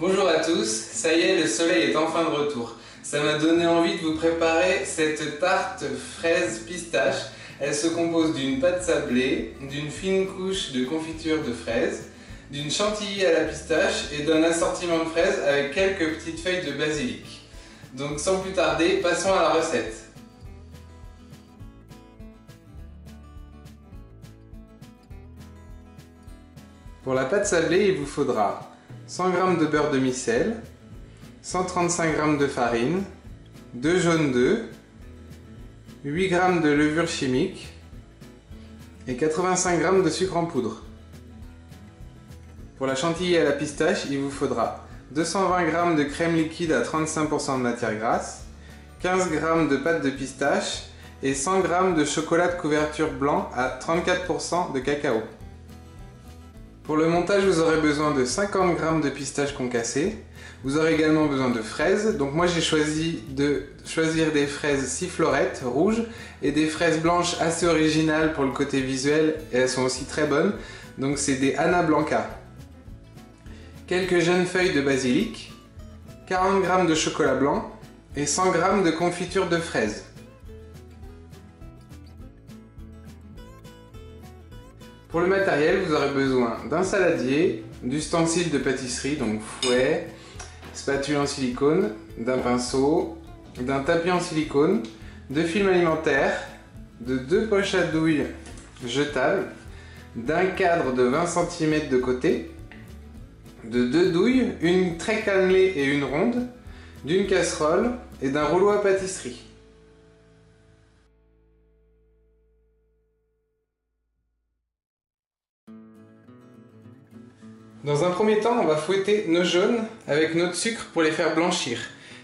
Bonjour à tous, ça y est, le soleil est enfin de retour. Ça m'a donné envie de vous préparer cette tarte fraise pistache. Elle se compose d'une pâte sablée, d'une fine couche de confiture de fraises, d'une chantilly à la pistache et d'un assortiment de fraises avec quelques petites feuilles de basilic. Donc sans plus tarder, passons à la recette. Pour la pâte sablée, il vous faudra 100 g de beurre demi-sel, 135 g de farine, 2 jaunes d'œufs, 8 g de levure chimique et 85 g de sucre en poudre. Pour la chantilly à la pistache, il vous faudra 220 g de crème liquide à 35% de matière grasse, 15 g de pâte de pistache et 100 g de chocolat de couverture blanc à 34% de cacao. Pour le montage, vous aurez besoin de 50 g de pistaches concassées. Vous aurez également besoin de fraises. Donc moi j'ai choisi de choisir des fraises sifflorettes rouges et des fraises blanches assez originales pour le côté visuel et elles sont aussi très bonnes. Donc c'est des Anna Blanca. Quelques jeunes feuilles de basilic, 40 g de chocolat blanc et 100 g de confiture de fraises. Pour le matériel, vous aurez besoin d'un saladier, d'ustensiles de pâtisserie, donc fouet, spatule en silicone, d'un pinceau, d'un tapis en silicone, de film alimentaire, de 2 poches à douille jetables, d'un cadre de 20 cm de côté, de 2 douilles, une très cannelée et une ronde, d'une casserole et d'un rouleau à pâtisserie. Dans un premier temps, on va fouetter nos jaunes avec notre sucre pour les faire blanchir.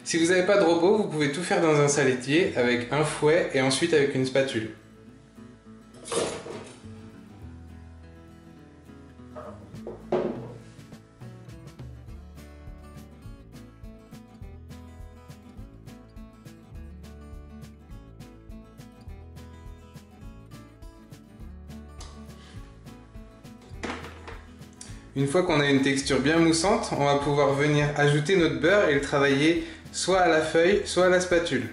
Si vous n'avez pas de robot, vous pouvez tout faire dans un saladier avec un fouet et ensuite avec une spatule. Une fois qu'on a une texture bien moussante, on va pouvoir venir ajouter notre beurre et le travailler soit à la feuille, soit à la spatule.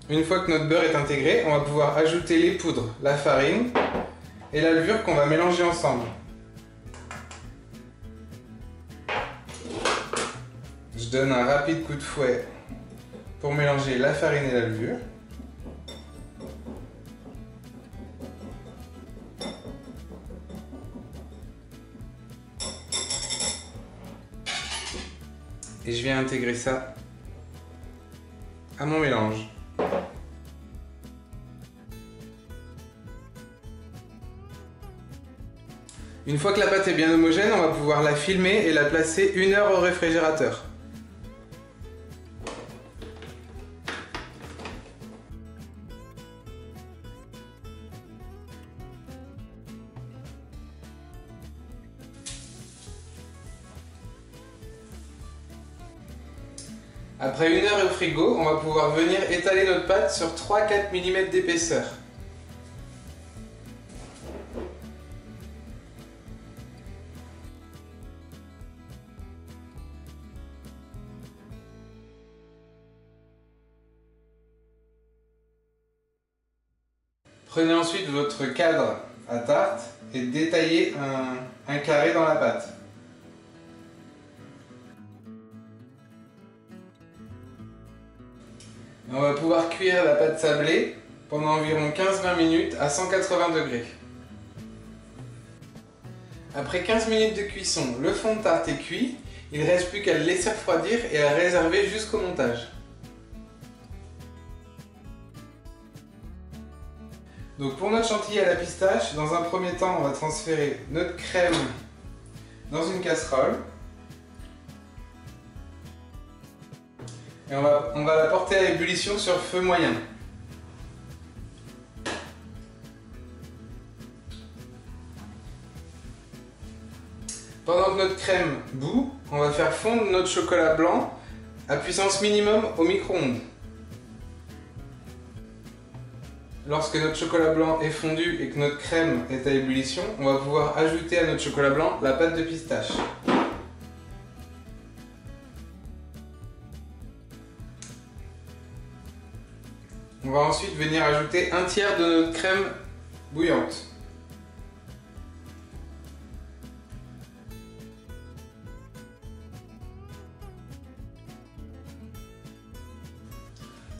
Une fois que notre beurre est intégré, on va pouvoir ajouter les poudres, la farine et la levure qu'on va mélanger ensemble. Je donne un rapide coup de fouet pour mélanger la farine et la levure. Et je viens intégrer ça à mon mélange. Une fois que la pâte est bien homogène, on va pouvoir la filmer et la placer 1 heure au réfrigérateur. Après 1 heure au frigo, on va pouvoir venir étaler notre pâte sur 3-4 mm d'épaisseur. Prenez ensuite votre cadre à tarte et détaillez un carré dans la pâte. On va pouvoir cuire la pâte sablée pendant environ 15-20 minutes à 180 degrés. Après 15 minutes de cuisson, le fond de tarte est cuit. Il ne reste plus qu'à le laisser refroidir et à le réserver jusqu'au montage. Donc pour notre chantilly à la pistache, dans un premier temps, on va transférer notre crème dans une casserole. Et on va la porter à ébullition sur feu moyen. Pendant que notre crème bout, on va faire fondre notre chocolat blanc à puissance minimum au micro-ondes. lorsque notre chocolat blanc est fondu et que notre crème est à ébullition, on va pouvoir ajouter à notre chocolat blanc la pâte de pistache. On va ensuite venir ajouter un tiers de notre crème bouillante.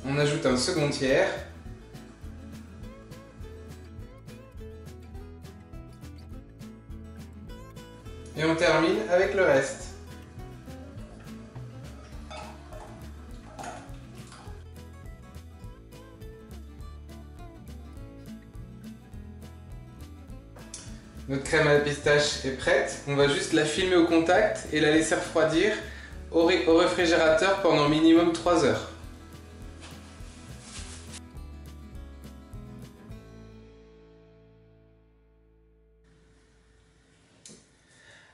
On ajoute un second tiers. Et on termine avec le reste. Notre crème à la pistache est prête. On va juste la filmer au contact et la laisser refroidir au réfrigérateur pendant minimum 3 heures.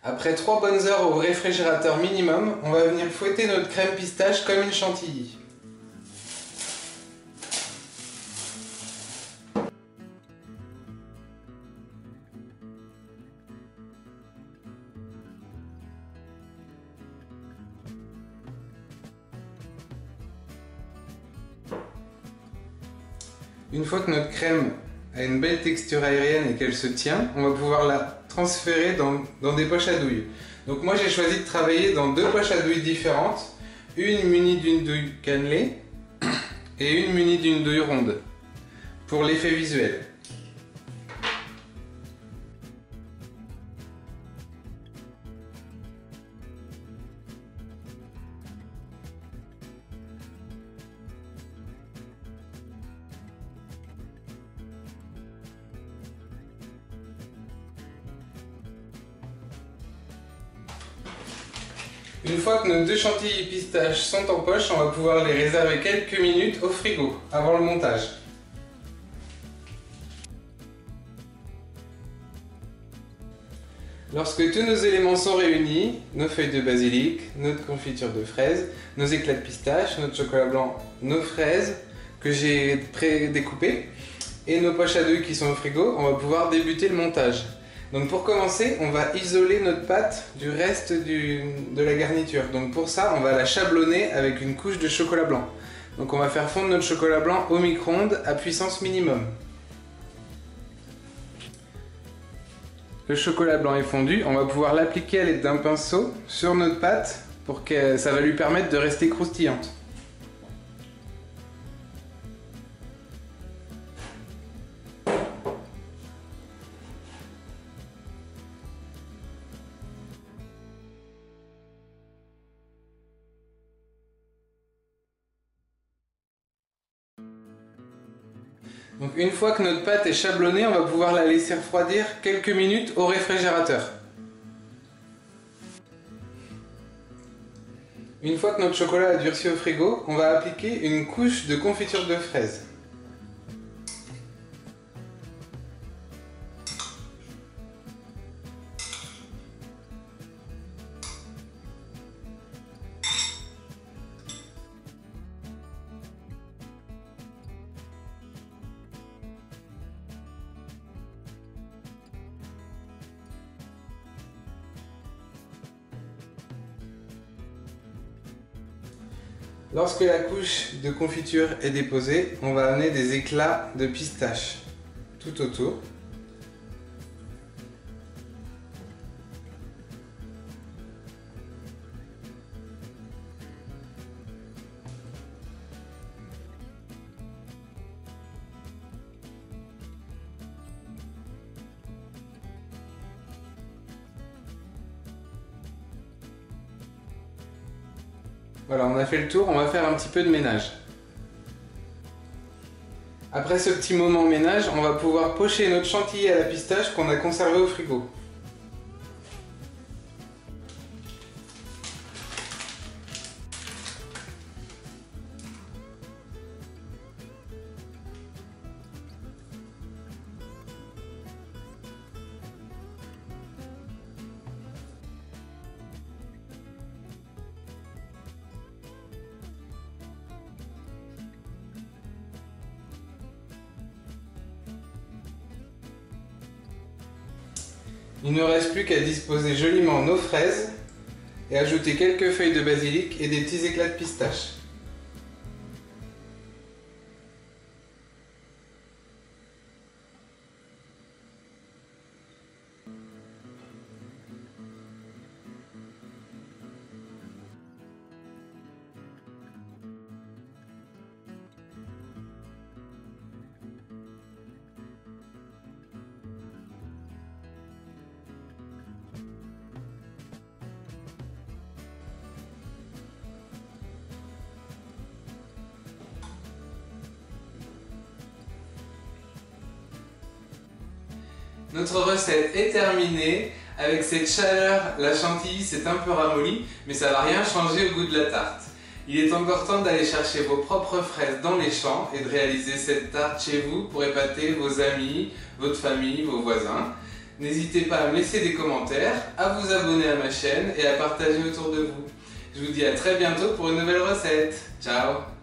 Après 3 bonnes heures au réfrigérateur minimum, on va venir fouetter notre crème pistache comme une chantilly. Une fois que notre crème a une belle texture aérienne et qu'elle se tient, on va pouvoir la transférer dans des poches à douille. Donc moi j'ai choisi de travailler dans 2 poches à douille différentes, une munie d'une douille cannelée et une munie d'une douille ronde, pour l'effet visuel. Une fois que nos 2 chantilly pistaches sont en poche, on va pouvoir les réserver quelques minutes au frigo avant le montage. Lorsque tous nos éléments sont réunis, nos feuilles de basilic, notre confiture de fraises, nos éclats de pistache, notre chocolat blanc, nos fraises que j'ai pré-découpées et nos poches à douille qui sont au frigo, on va pouvoir débuter le montage. Donc pour commencer, on va isoler notre pâte du reste de la garniture. Donc pour ça, on va la chablonner avec une couche de chocolat blanc. Donc on va faire fondre notre chocolat blanc au micro-ondes à puissance minimum. Le chocolat blanc est fondu, on va pouvoir l'appliquer à l'aide d'un pinceau sur notre pâte pour que ça va lui permettre de rester croustillante. Donc une fois que notre pâte est chablonnée, on va pouvoir la laisser refroidir quelques minutes au réfrigérateur. Une fois que notre chocolat a durci au frigo, on va appliquer une couche de confiture de fraises. Lorsque la couche de confiture est déposée, on va amener des éclats de pistache tout autour. Voilà, on a fait le tour, on va faire un petit peu de ménage. Après ce petit moment ménage, on va pouvoir pocher notre chantilly à la pistache qu'on a conservé au frigo. Il ne reste plus qu'à disposer joliment nos fraises et ajouter quelques feuilles de basilic et des petits éclats de pistache. Notre recette est terminée. Avec cette chaleur, la chantilly s'est un peu ramollie, mais ça va rien changer au goût de la tarte. Il est encore temps d'aller chercher vos propres fraises dans les champs et de réaliser cette tarte chez vous pour épater vos amis, votre famille, vos voisins. N'hésitez pas à me laisser des commentaires, à vous abonner à ma chaîne et à partager autour de vous. Je vous dis à très bientôt pour une nouvelle recette. Ciao!